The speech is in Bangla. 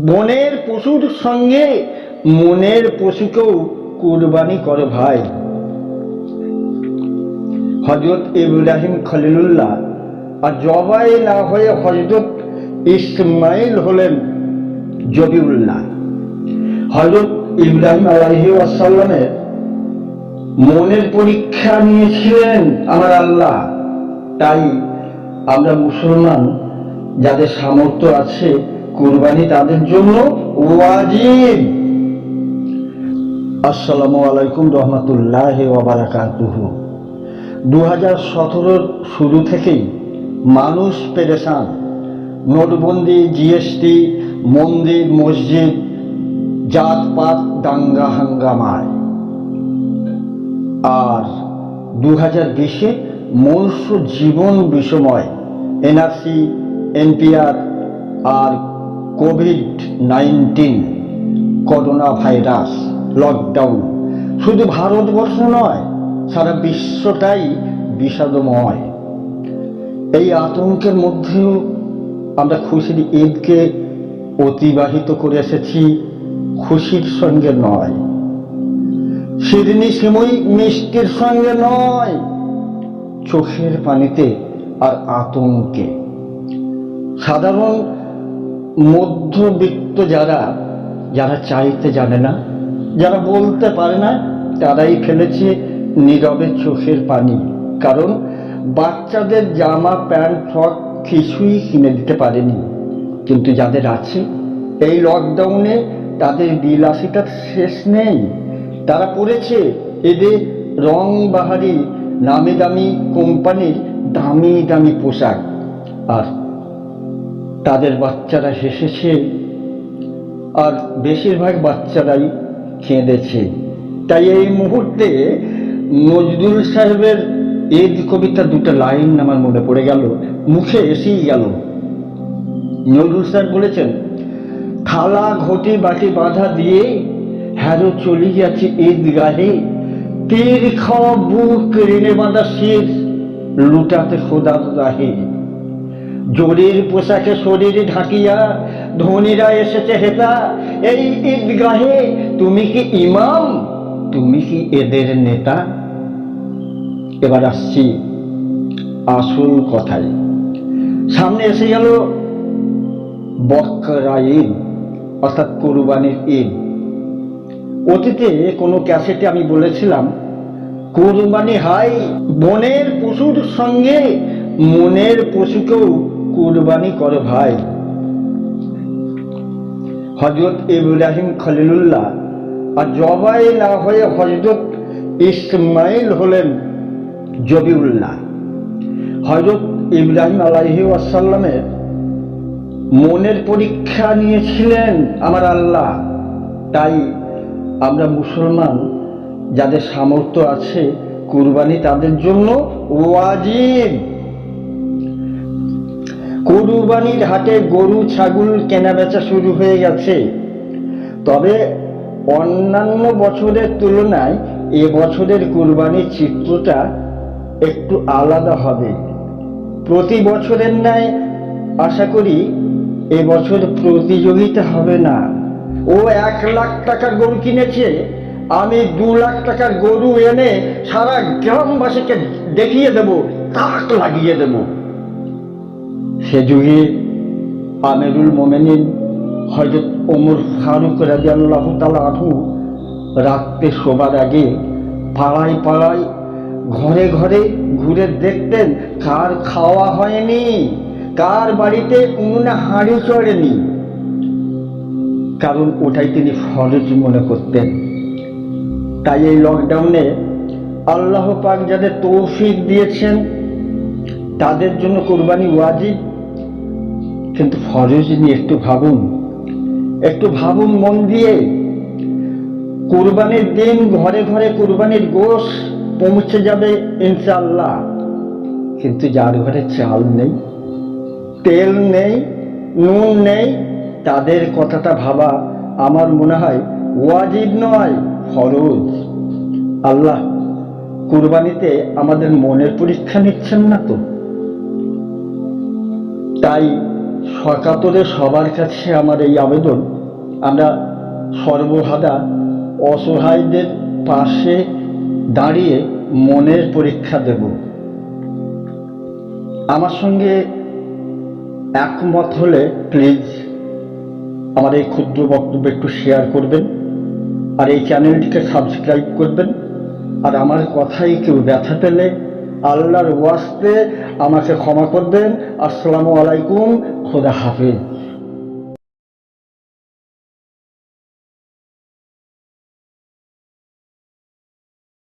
বনের পশুর সঙ্গে মনের পশুকেও কুরবানি করে ভাই। হযরত ইব্রাহিম খলিলুল্লাহ আর জবাই না হয়ে হযরত ইসমাইল হলেন জবিউল্লাহ। হযরত ইব্রাহিম আলাইহিস সালামের মনের পরীক্ষা নিয়েছিলেন আমার আল্লাহ। তাই আমরা মুসলমান যাদের সামর্থ্য আছে কুরবানি তাদের জন্য ওয়াজিব। আসসালামু আলাইকুম রহমতুল্লাহি ওয়া বারাকাতুহু। 2017 শুরু থেকেই মানুষ পেরেশান। নোটবন্দি, জিএসটি, মন্দির মসজিদ, জাতপাত দাঙ্গা হাঙ্গামায়। আর 2020-এ মনুষ্য জীবন বিষময়। এনআরসি, এনপিআর আর কোভিড-19, করোনা ভাইরাস, লকডাউন। শুধু ভারতবর্ষ নয়, সারা বিশ্বটাই বিষাদময়। এই আতঙ্কের মধ্যেও আমরা খুশির ঈদকে অতিবাহিত করে এসেছি খুশির সঙ্গে নয়, শিরনি সিমুই মিষ্টির সঙ্গে নয়, চোখের পানিতে আর আতঙ্কে। সাধারণ মধ্যবিত্ত যারা চাইতে জানে না, যারা বলতে পারে না, তারাই ফেলেছে নীরবে চোখের পানি। কারণ বাচ্চাদের জামা প্যান্ট ফ্রক কিছুই কিনে দিতে পারেনি। কিন্তু যাদের আছে, এই লকডাউনে তাদের বিলাসিতার শেষ নেই। তারা পড়েছে এদের রং বাহারি নামি দামি কোম্পানির দামি দামি পোশাক, আর তাদের বাচ্চারা হেসেছে, আর বেশিরভাগ বাচ্চারাই কেঁদেছে। তাই এই মুহূর্তে নজরুল সাহেবের ঈদ কবিতার দুটো লাইন আমার মনে পড়ে গেল, মুখে এসেই গেল। নজরুল সাহেব বলেছেন, থালা ঘটি বাটি বাঁধা দিয়ে হ্যারো চলি গেছে ঈদগাহে, তীর খাওয়া বুক রেনে বাঁধা শির লুটাতে খোদার রাহে। জরির পোশাকে শরীর ঢাকিয়া ধনীরা এসেছে হেতা এই ঈদগাহে, তুমি কি ইমাম, তুমি কি এদের নেতা? এবার আসছি আসল কথায়। সামনে এসে গেল বকরা ঈদ, অর্থাৎ কুরবানির ঈদ। অতীতে কোনো ক্যাসেটে আমি বলেছিলাম, কুরবানি হাই বনের পশুর সঙ্গে মনের পশুকেও কুরবানি করে ভাই। হযরত ইব্রাহিম খলিলুল্লাহ আর জবাই না হয়ে হযরত ইসমাইল হলেন জবিউল্লাহ। হযরত ইব্রাহিম আলাইহিস সালামের মনের পরীক্ষা নিয়েছিলেন আমার আল্লাহ। তাই আমরা মুসলমান যাদের সামর্থ্য আছে কুরবানি তাদের জন্য ওয়াজিব। কুরবানির হাটে গরু ছাগল কেনা বেচা শুরু হয়ে গেছে। তবে অন্যান্য বছরের তুলনায় এ বছরের কুরবানির চিত্রটা একটু আলাদা হবে। প্রতি বছরের ন্যায় আশা করি এবছর প্রতিযোগিতা হবে না। ও 1 লাখ টাকার গরু কিনেছে, আমি 2 লাখ টাকার গরু এনে সারা গ্রামবাসীকে দেখিয়ে দেব, তাক লাগিয়ে দেব। সে যুগে আমিরুল মোমেনিন হযরত ওমর ফারুক রাদিয়াল্লাহু তাআলা আনহু রাতে শোবার আগে পাড়ায় পাড়ায় ঘরে ঘরে ঘুরে দেখতেন কার খাওয়া হয়নি, কার বাড়িতে উনুনে হাঁড়ি চড়েনি। কারণ ওটাই তিনি ফরজ মনে করতেন। তাই এই লকডাউনে আল্লাহ পাক যাদের তৌফিক দিয়েছেন তাদের জন্য কুরবানি ওয়াজিব। কিন্তু ফরজ নিয়ে একটু ভাবুন মন দিয়ে। কুরবানির দিন ঘরে ঘরে কুরবানির গোশত পৌঁছে যাবে ইনশাআল্লাহ। কিন্তু যার ঘরে চাল নেই, তেল নেই, নুন নেই, তাদের কথাটা ভাবা আমার মনে হয় ওয়াজিব নয়, ফরজ। আল্লাহ কুরবানিতে আমাদের মনের পরীক্ষা নিচ্ছেন না তো? তাই সকাতরে সবার কাছে আমার এই আবেদন, আমরা সর্বহারা অসহায়দের পাশে দাঁড়িয়ে মনের পরীক্ষা দেব। আমার সঙ্গে একমত হলে প্লিজ আমার এই ক্ষুদ্র বক্তব্য একটু শেয়ার করবেন, আর এই চ্যানেলটিকে সাবস্ক্রাইব করবেন। আর আমার কথাই কেউ ব্যথা পেলে আল্লাহর ওয়াস্তে আমাকে ক্ষমা করবেন। আসসালামু আলাইকুম, খোদা হাফেজ।